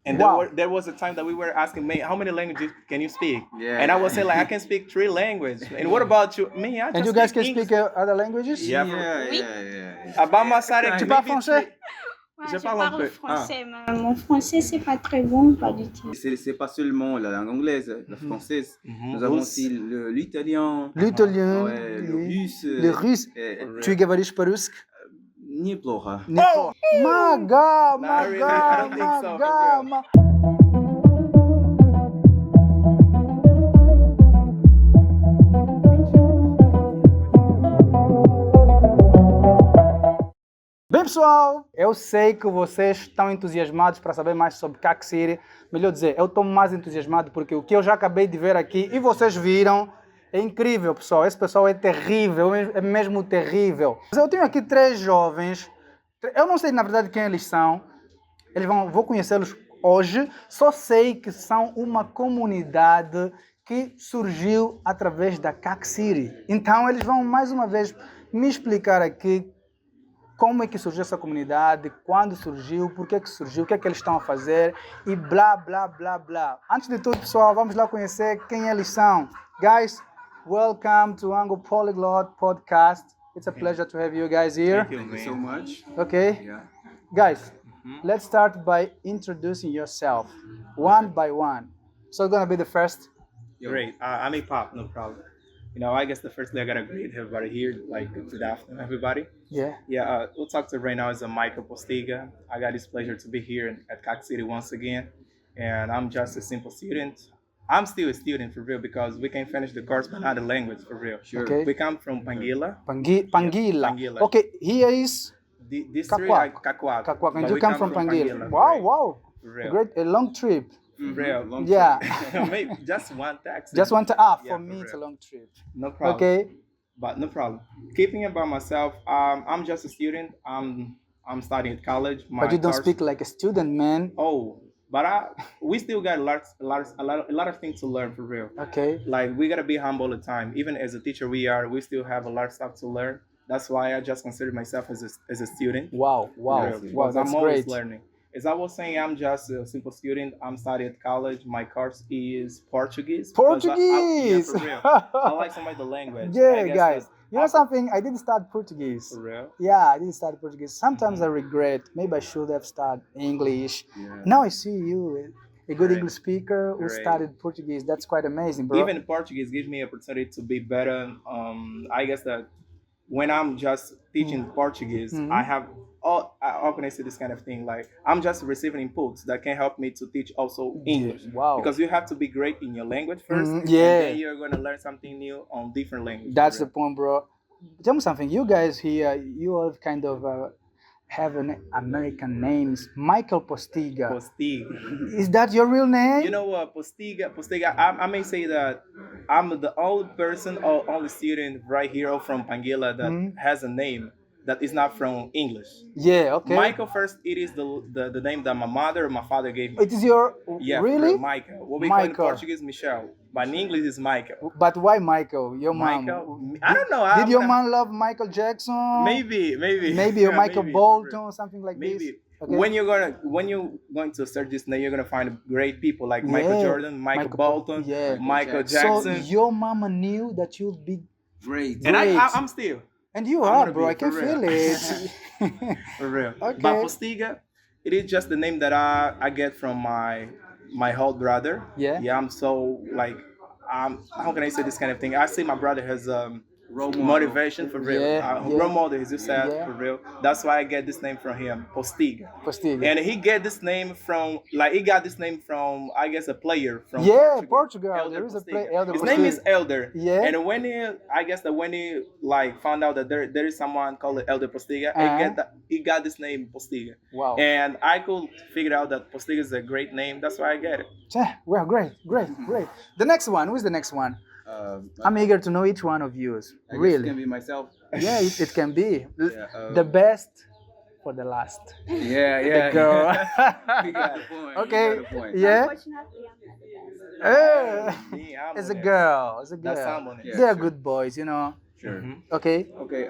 And Wow. there was a time that we were asking me, how many languages can you speak? Yeah. And I was saying, like, I can speak 3 languages. And what about you? Me, I just And you guys can English. speak other languages? Yeah. Yeah. About my side, Tu maybe parles français? Ouais, Je je parle un parle peu. français, mais mon français, c'est pas très bon, pas du tout. C'est pas seulement la langue anglaise, la française. Nous avons aussi l'italien, L'italien, ouais, le russe. le russe. Tu говоришь по-русски? Неплохо. Мага, Not really, I мага, don't think so, for мага, real. ма- Bem, pessoal, eu sei que vocês estão entusiasmados para saber mais sobre Cac-City. Melhor dizer, eu estou mais entusiasmado porque o que eu já acabei de ver aqui e vocês viram é incrível, pessoal. Esse pessoal é terrível, é mesmo terrível. Mas eu tenho aqui 3 jovens. Eu não sei, na verdade, quem eles são. Vou conhecê-los hoje. Só sei que são uma comunidade que surgiu através da Cac-City. Então, eles vão mais uma vez me explicar aqui como é que surgiu essa comunidade, quando surgiu, por que surgiu, o que é que eles estão a fazer e blá, blá, blá, blá. Antes de tudo, pessoal, vamos lá conhecer quem eles são. Guys, welcome to Angopolyglot podcast. It's a pleasure to have you guys here. Thank you, Thank you so man. much. Okay, Yeah. guys, let's start by introducing yourself, one by one. So, gonna be the first. Great. I'm a pop, no problem. You know, I guess the first thing I gotta greet everybody here, like good afternoon, everybody. Yeah. Yeah, we'll talk to right now is Michael Postiga. I got this pleasure to be here at Cac-City once again, and I'm just a simple student. I'm still a student for real because we can finish the course but not the language for real. Sure. Okay. We come from Panguila, Panguila. Panguila. Okay, here is the district Cacuaco. Cacuaco. Cacuaco, and But you we come from Panguila. Wow, right? wow. For real. Great, a long trip. For real. Long Yeah. Maybe just one taxi. Just want to, Yeah, for for me it's a real. long trip. No problem. Okay. But no problem. Keeping it by myself, I'm just a student. I'm studying at college. But you don't speak like a student, man. Oh, but we still got a lot of things to learn for real. Okay. Like we gotta be humble all the time. Even as a teacher, we still have a lot of stuff to learn. That's why I just consider myself as a student. Wow, wow, Really, wow, because that's I'm always great. learning. As I was saying, I'm just a simple student. I'm studying at college. My course is Portuguese. because Portuguese! yeah, for real. I like some of the language. Yeah, I guess guys. that's- You know something? I didn't start Portuguese. For real. Yeah, I didn't start Portuguese. Sometimes I regret. Maybe I should have started English. Yeah. Now I see you, a good Great. English speaker who Great. started Portuguese. That's quite amazing, bro. Even Portuguese gives me opportunity to be better. I guess that when I'm just teaching Portuguese, Mhm. I have how can I say this kind of thing? Like I'm just receiving inputs that can help me to teach also English. Wow. Because you have to be great in your language 1st, Mhm, yeah. and then you're gonna learn something new on different languages. That's the point, bro. Tell me something. You guys here, you all kind of have an American names. Michael Postiga. Postiga. Is that your real name? You know what, Postiga. I may say that I'm the only person or only student right here from Panguila that Mhm. has a name that is not from English. Yeah. Okay. Michael first, it is the name that my mother or my father gave me. It is your Yeah, for really? real, Michael. What we call in Michael. Portuguese, Michelle. But in English, is Michael. But why Michael? Your mom? Michael. I don't know. Did your mom love Michael Jackson? Maybe. Maybe or Yeah, Michael maybe, Bolton for or something like real. this. Maybe. Okay. When you're going to search this name, you're gonna find great people like Michael Yeah. Jordan, Michael Bolton, yeah. Michael So Jackson. your mama knew that you'd be, Great. And Great. I'm still and you I'm are, gonna bro. be, I can for feel real. it. for real. Okay. But Postiga, it is just the name that I get from my whole brother. Yeah. Yeah. I'm so like how can I say this kind of thing? I see my brother has Role model. motivation for real. Yeah, yeah. Role model, as you said, Yeah. for real. That's why I get this name from him, Postiga. Postiga. And he got this name from I guess a player from Yeah, Portugal. Elder There is a Postiga. player, Elder His name is Postiga. Elder. Yeah. And when he like found out that there is someone called Elder Postiga, he got this name Postiga. Wow. And I could figure out that Postiga is a great name. That's why I get it. Yeah, well, great. The next one. Who's the next one? I I'm eager to know each one of yours. guess it can Really? be myself. Yeah, it can be. Yeah, The best for the last. Yeah. The girl. You got a point. Okay. You got a point. Yeah. Unfortunately, I'm not the best. Me, I'm It's a honest. girl. It's a That's girl. someone. Yeah. They're sure. good boys, you know. Sure. Okay. Okay.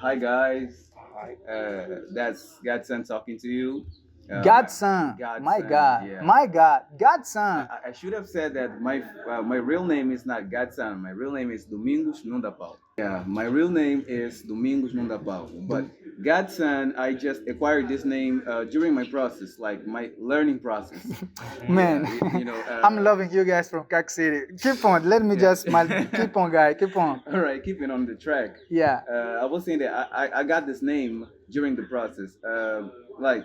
Hi guys. That's Godson talking to you. Godson. My God. Yeah. My God. Godson. I should have said that my real name is not Godson. My real name is Domingos Nundapau. Yeah, my real name is Domingos Nundapau. But Godson, I just acquired this name during my process, like my learning process. Man, I'm loving you guys from Cac-City. Keep on. Let me just smile. Keep on, guys. Keep on. All right, keeping on the track. Yeah. I was saying that I got this name during the process. Like,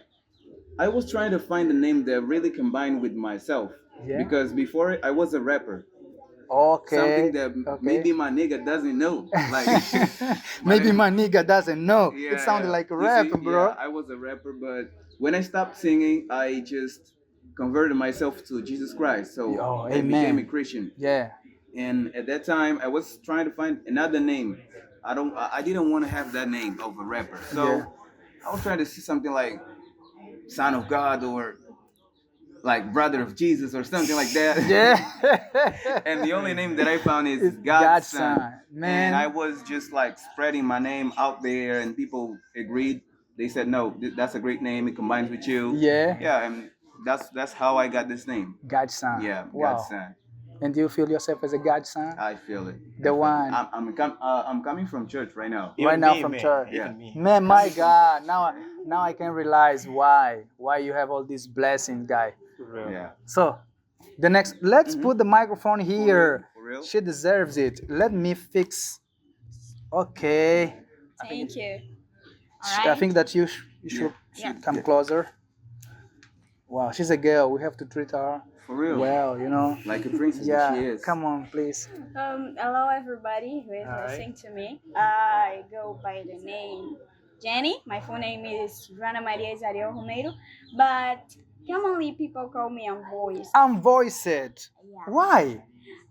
I was trying to find a name that really combined with myself. Yeah. Because before I was a rapper. Okay. Something that maybe my nigga doesn't know. Like maybe my nigga doesn't know. Yeah, It sounded like a You rap, see, bro. Yeah, I was a rapper, but when I stopped singing, I just converted myself to Jesus Christ. So I became a Christian. Yeah. And at that time, I was trying to find another name. I didn't want to have that name of a rapper. So I was trying to see something like Son of God or like Brother of Jesus or something like that. Yeah. And the only name that I found is God's Son. Man. And I was just like spreading my name out there, and people agreed. They said, no, that's a great name. It combines with you. Yeah. Yeah, and that's how I got this name. Godson. Yeah, Wow. God's Son. And do you feel yourself as a Godson? I feel it. The one. I'm coming from church right now. Right now from church. Yeah. Man, my God. Now I can realize why you have all these blessings, guy. Yeah. So, the next, let's put the microphone here. For real? She deserves it. Let me fix. Okay. Thank you. I think that you should come closer. Wow, she's a girl. We have to treat her For real. well, Like a princess Yeah. that she is. Come on, please. Hello everybody who is listening to me. I go by the name Jenny. My full name is Joana Maria Isario Romeiro, but commonly people call me Unvoiced. Unvoiced. Yeah. Why?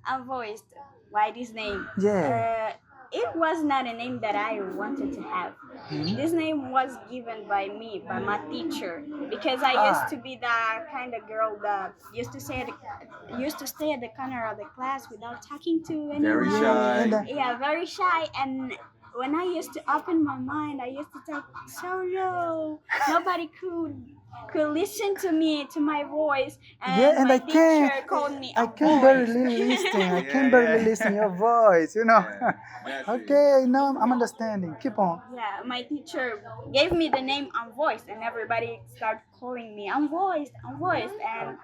Unvoiced. Why this name? Yeah. It was not a name that I wanted to have. This name was given by me, by my teacher, because I used to be the kind of girl that used to stay at the corner of the class without talking to anyone. Very shy. Yeah, very shy. And when I used to open my mind, I used to talk so low. Nobody could listen to me, to my voice. And my teacher called me I can barely listen. I can barely listen your voice, Okay, now I'm understanding. Keep on. Yeah, my teacher gave me the name Unvoiced, and everybody started calling me Unvoiced, and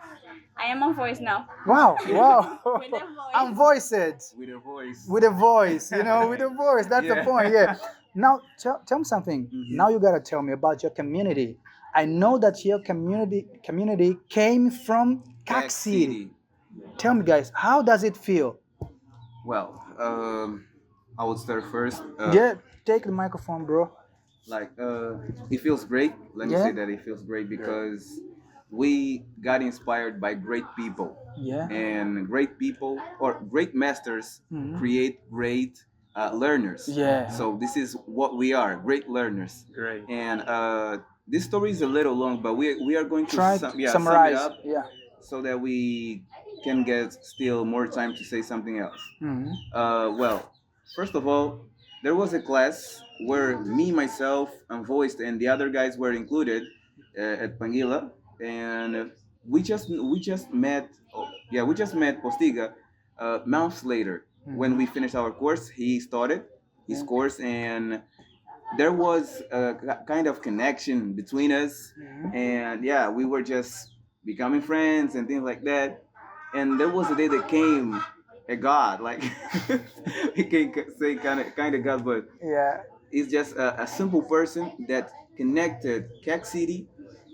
I am Unvoiced now. Wow. With a voice. Unvoiced. With a voice. With a voice, with a voice. That's the point, yeah. Now, tell me something. Now you gotta tell me about your community. I know that your community came from Cac-City. Tell me, guys, how does it feel? Well, I would start first. Take the microphone, bro. Like, it feels great. Let me say that it feels great because we got inspired by great people. Yeah. And great people or great masters create great learners. Yeah. So this is what we are, great learners. Great. And this story is a little long, but we are going to try to summarize. sum it up so that we can get still more time to say something else. Well, first of all, there was a class where me, myself, Unvoiced, and the other guys were included at Panguila, and we just met. We just met Postiga months later. When we finished our course, he started his course, and there was a kind of connection between us, and we were just becoming friends and things like that. And there was a day that came a God, like we can't say kind of God, but it's just a simple person that connected Cac-City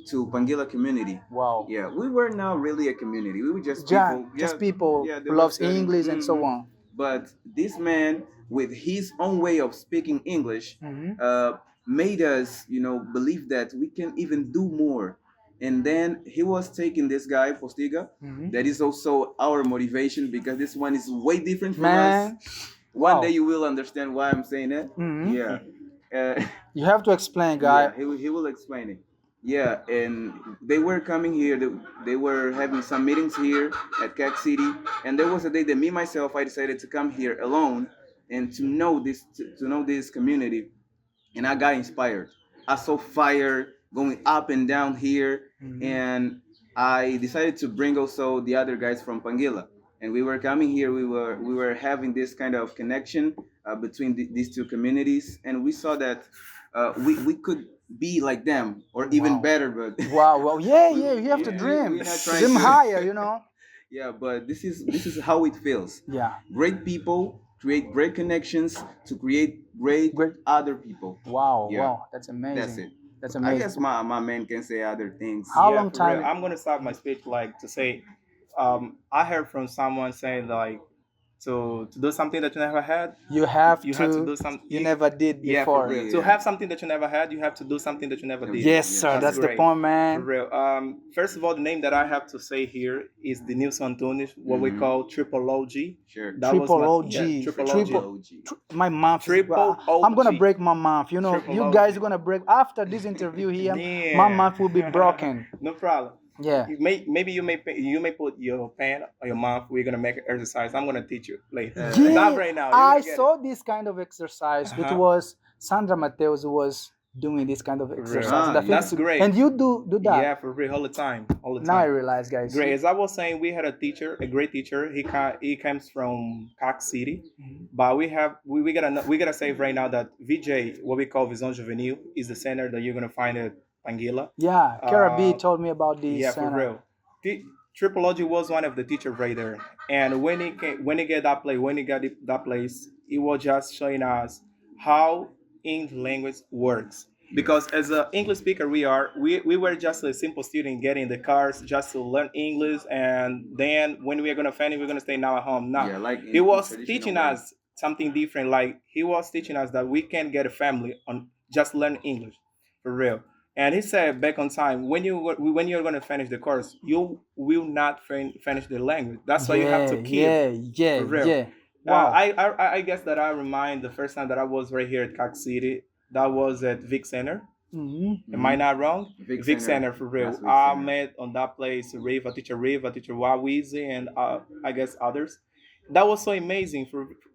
to Panguila Community. Wow. Yeah, we were not really a community. We were just people who loves English and so on. But this man, with his own way of speaking English, made us, believe that we can even do more. And then he was taking this guy, Postiga, that is also our motivation because this one is way different from us. One day you will understand why I'm saying that. Yeah. You have to explain, guy. Yeah, he will explain it. Yeah, and they were coming here. They were having some meetings here at Cac-City, and there was a day that me myself I decided to come here alone and to know this community, and I got inspired. I saw fire going up and down here, and I decided to bring also the other guys from Panguila. And we were coming here. We were having this kind of connection between these two communities, and we saw that we could be like them or even better. But Wow, well, yeah, you have to dream. we're not trying Dream to- higher, you know? yeah, but this is how it feels. Yeah. Great people create great connections to create great other people. Wow, Yeah. wow, that's amazing. That's it. That's I amazing. guess my man can say other things. How Yeah, long for time? real. I'm gonna start my speech like to say, I heard from someone saying like to do something that you never had. You have You to, have to do something you never did Yeah, before. for real. Yeah. To have something that you never had, you have to do something that you never did. Yes, sir, that's the great. point, For man. real. First of all, the name that I have to say here is the new Antunes, what we call tripology. Sure. That was Triple my- OG. yeah, triple Triple- OG. My mouth. Triple I'm gonna OG. break my mouth. You know, Triple you OG. guys are gonna break after this interview here. Yeah. My mouth will be broken. No problem. Yeah. Maybe you may put your pen on your mouth. We're gonna make an exercise. I'm gonna teach you later. Yeah, Not right now. You're I gonna get saw this kind of exercise. It Uh-huh. was Sandra Mateus who was doing this kind of exercise. Ah, The that's things- great. And you do it. that. Yeah, for real, all the time, all the Now I time. realize, guys. Great. As I was saying, we had a teacher, a great teacher. He comes from Cac-City, but we gotta say right now that VJ, what we call Vision Juvenile, is the center that you're gonna find at Panguila. Yeah, Kara B Uh, told me about this. Yeah, for real. Tripology was one of the teachers right there, and when he got that place, he was just showing us how English language works. Because as an English speaker, we were just a simple student getting the cars just to learn English, and then when we are gonna finish, we're gonna stay now at home. Now Yeah, like in he was traditional teaching way. us something different. Like he was teaching us that we can get a family on just learn English, for real. And he said back on time, when you're gonna finish the course, you will not finish the language. That's why you have to keep. For real. Yeah. Wow. I guess that I remind the first time that I was right here at Cac-City, that was at Vic Center. Mhm. Am I not wrong? Vic Vic Center. Center, for real. That's Vic I Center. met on that place Riva, teacher Wawizi, and I guess others. That was so amazing.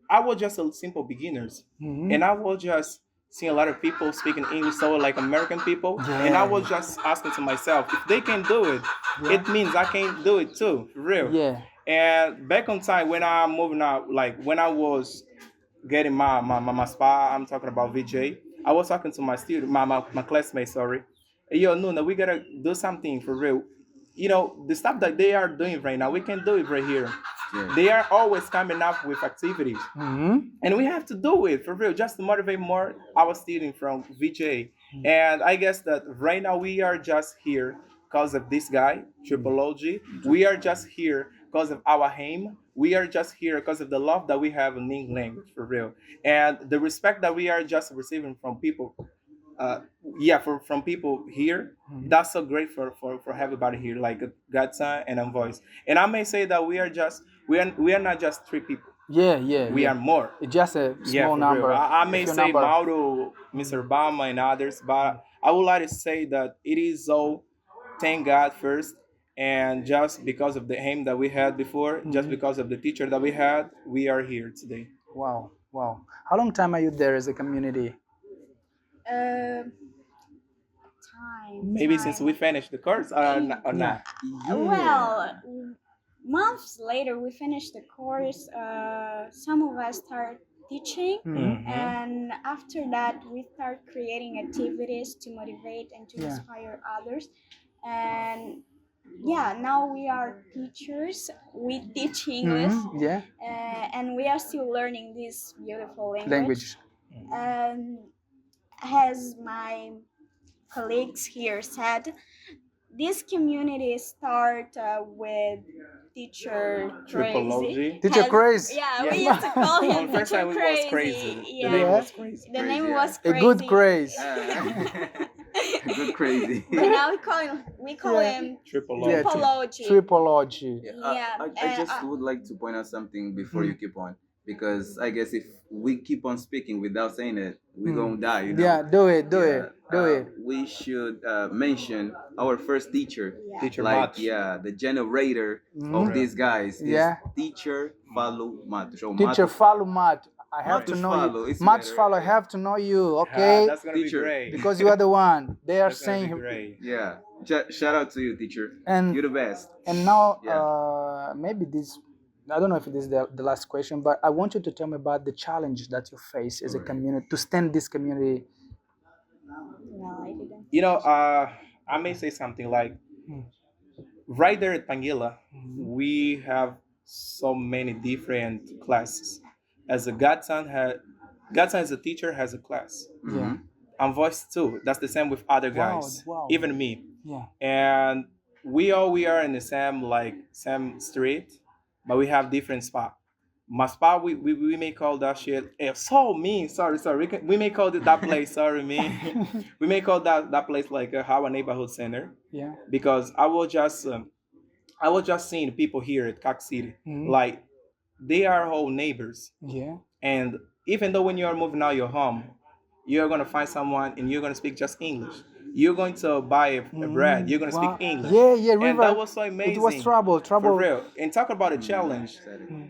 I was just a simple beginners, Mhm. and I was just seeing a lot of people speaking English, so like American people, and I was just asking to myself, if they can do it, it means I can do it too, for real. Yeah. And back on time when I'm moving out, like when I was getting my spa, I'm talking about VJ. I was talking to my student, my classmate, sorry. Hey, yo, Nuna, we gotta do something for real. You know, the stuff that they are doing right now, we can do it right here. Yeah. They are always coming up with activities. Mhm. And we have to do it for real, just to motivate more our students from VJ. And I guess that right now we are just here because of this guy, Tripology. We are just here because of our aim. We are just here because of the love that we have in English language, for real. And the respect that we are just receiving from people. From people here, that's so great for everybody here, like Godson and Voice. And I may say that we are not just three people. Yeah. We are more. It's just a Yeah, small for number. real. I may If your say number- Mauro, Mr. Obama, and others, but I would like to say that it is all thank God first, and just because of the aim that we had before, just because of the teacher that we had, we are here today. Wow. How long time are you there as a community? Maybe since we finished the course or not. Well, months later, we finished the course. Some of us start teaching, Mhm. and after that, we start creating activities to motivate and to Yeah. inspire others. And yeah, now we are teachers. We teach English, Mhm. Yeah. and we are still learning this beautiful Language. And as my colleagues here said, this community start with teacher crazy. Tripology. Teacher Has- crazy. Yeah, Yeah. we used to call Well, him the first teacher time it was crazy. Yeah. The name Yeah. was crazy. The name Crazy, was A crazy. good craze. Good crazy. But now we call Yeah. him Tripology. Yeah, Tripology. Tripology. Yeah, I and, just would like to point out something before you keep on, because I guess if we keep on speaking without saying it, we're gonna die. You know? Yeah, do it. Yeah, We should mention our first teacher, Yeah. Teacher like Mat. the generator of these guys. Is Yeah. Teacher Falo Matos. Or Teacher Matos. follow Matt. I have to Matos know follow, you. it's Matt better. follow. I have to know you. Ah, Okay. that's gonna Teacher. be great. Because you are the one. They are That's gonna be saying great. Yeah. Shout out to you, teacher. And- You're the best. And now, Yeah. maybe this, I don't know if this is the last question, but I want you to tell me about the challenge that you face as a community, to stand this community. No, I didn't. You know, I may say something like, right there at Panguila, we have so many different classes. As a godson as a teacher has a class. Yeah. I'm voice too. That's the same with other Wow, guys, wow. even me. Yeah. And we are in the same street, but we have different spot. My spot, we may call that shit. So mean. Sorry. We may call it that place. Sorry, me. We may call that place like our neighborhood center, Yeah. because I was just seeing people here at Cac-City, like they are whole neighbors. Yeah. And even though when you are moving out your home, you're gonna find someone and you're gonna speak just English. You're going to buy a bread. You're gonna Wow. speak English. Yeah, And River. that was so amazing. It was trouble. For real. And talk about a challenge.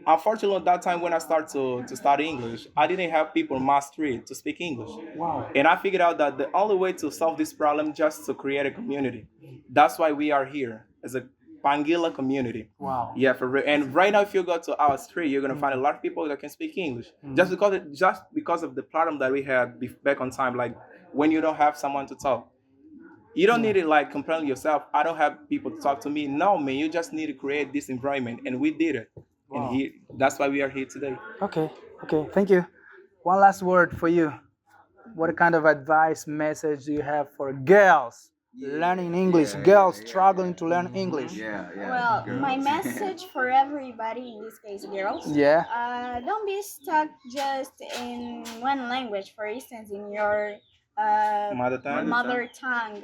Unfortunately, at that time when I started to study English, I didn't have people on my street to speak English. Wow. And I figured out that the only way to solve this problem just to create a community. That's why we are here as a Panguila community. Wow. Yeah, for real. And right now, if you go to our street, you're gonna find a lot of people that can speak English. Just because of the problem that we had back on time, like when you don't have someone to talk. You don't need to like complain yourself. I don't have people to talk to me. No, man, you just need to create this environment, and we did it. Wow. And that's why we are here today. Okay. Thank you. One last word for you. What kind of advice, message do you have for girls learning English? Girls struggling to learn English. Yeah. Well, girls. my message for everybody, in this case girls, Yeah. don't be stuck just in one language. For instance, in your mother tongue.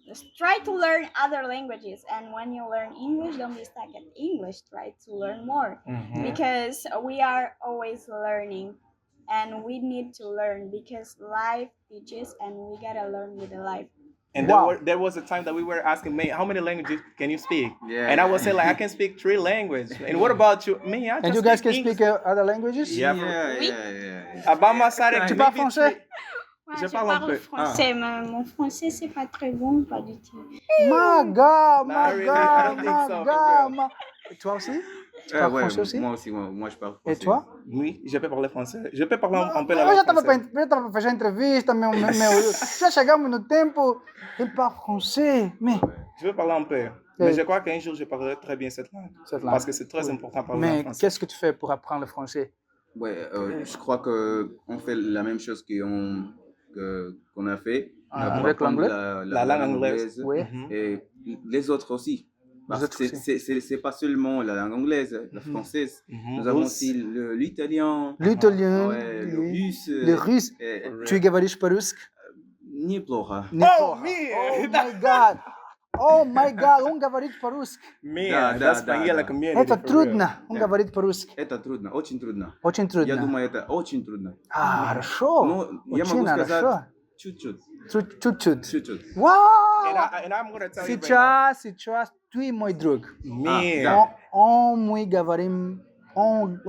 Just try to learn other languages, and when you learn English, don't be stuck at English. Try to learn more, because we are always learning, and we need to learn because life teaches, and we gotta learn with the life. And Wow. there was a time that we were asking me, how many languages can you speak? Yeah. And I was saying like, I can speak 3 languages. And what about you? Me, I And just you guys can English. speak other languages? Yeah. Yeah. About my side, Tu parles français? Ouais, Je je parle un parle peu. français, mais mon français c'est pas très bon, pas du tout. My God, Nah, really, I don't think so, for real. Toi aussi? Tu parles Ouais, français aussi? moi aussi, moi je parle Et français. toi? Oui, je peux parler français. Je peux parler un peu la Eu langue já estava française. para fechar a entrevista, já chegamos no tempo. Ele parle français. Mais, Je veux parler un peu. Mais je crois qu'un jour, je parlerai très bien cette langue. Cette langue. Parce que c'est très important pour parler mais français. qu'est-ce que tu fais pour apprendre le français? Ouais, je crois qu'on fait la même chose qu'on a fait. Avec apprendre l'anglais? La langue anglaise. Oui. Et les autres aussi. Parce autres que c'est pas seulement la langue anglaise, la française. Nous avons aussi l'italien, L'italien, ouais, le russe. le russe. et- Tu говоришь по-русски? Неплохо. Oh, me! Oh my God, он говорит по-русски. Man, Да, that's да, Panguila да. Community. Это for трудно, он Да. говорит по-русски. Это трудно, очень трудно. Очень Я трудно. думаю, это очень трудно. Хорошо. Ну, я Очень могу сказать хорошо. чуть-чуть. Чуть-чуть. Чуть-чуть. real. Вау! And I'm going to tell you right Сейчас ты мой друг. now. Man. да. Мы говорим, он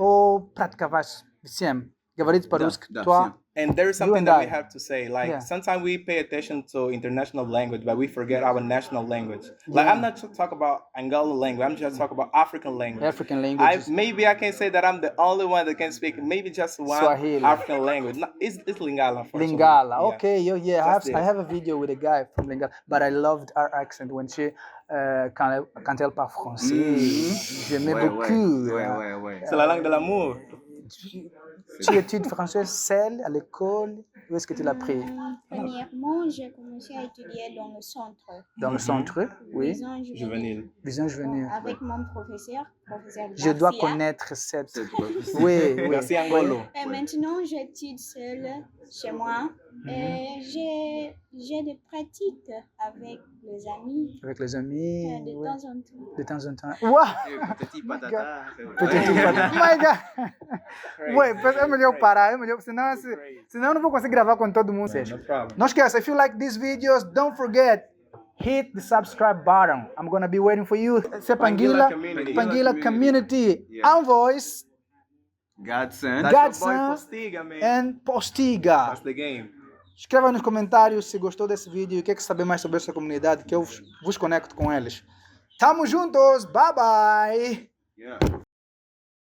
практиковать всем. Говорит по-русски. да, Toi, всем. And there is You something and that I. we have to say. Like Yeah. sometimes we pay attention to international language, but we forget our national language. Like I'm not talking about Angolan language. I'm just talking about African language. African languages. Maybe I can say that I'm the only one that can speak maybe just one Swahili. African language. No, it's Lingala. Lingala. Yeah. Okay, yeah. Just I it. have a video with a guy from Lingala, but I loved her accent when she quand elle parle français. J'aimais Ouais, beaucoup. ouais. C'est la langue de l'amour. Tu études français seul à l'école? Où est-ce que tu l'as pris? Premièrement, j'ai commencé à étudier dans le centre. Dans le centre? Oui. Vision juvénile. Juvenile. Vision juvénile. Avec mon professeur Je dois Garcia. connaître cette. C'est quoi? Oui. Merci Angolo. Et maintenant, j'étudie seule chez moi. Et j'ai des pratiques avec les amis Avec les amis. de oui. temps en temps. De temps en temps. Wow! Petit patata. Petit patata. My God! Ué, é melhor parar, senão eu não vou conseguir gravar com todo mundo. No problem. Não esqueça, if you like these videos, don't forget, hit the subscribe button. I'm gonna be waiting for you. It's a Panguila Panguila Community. Panguila Community. Yeah. And voice Godson. That's Godson. your boy Postiga, man. and Postiga. That's the game. Escreva nos comentários se gostou desse vídeo e quer saber mais sobre essa comunidade, que eu vos conecto com eles. Tamo juntos, bye bye! Yeah.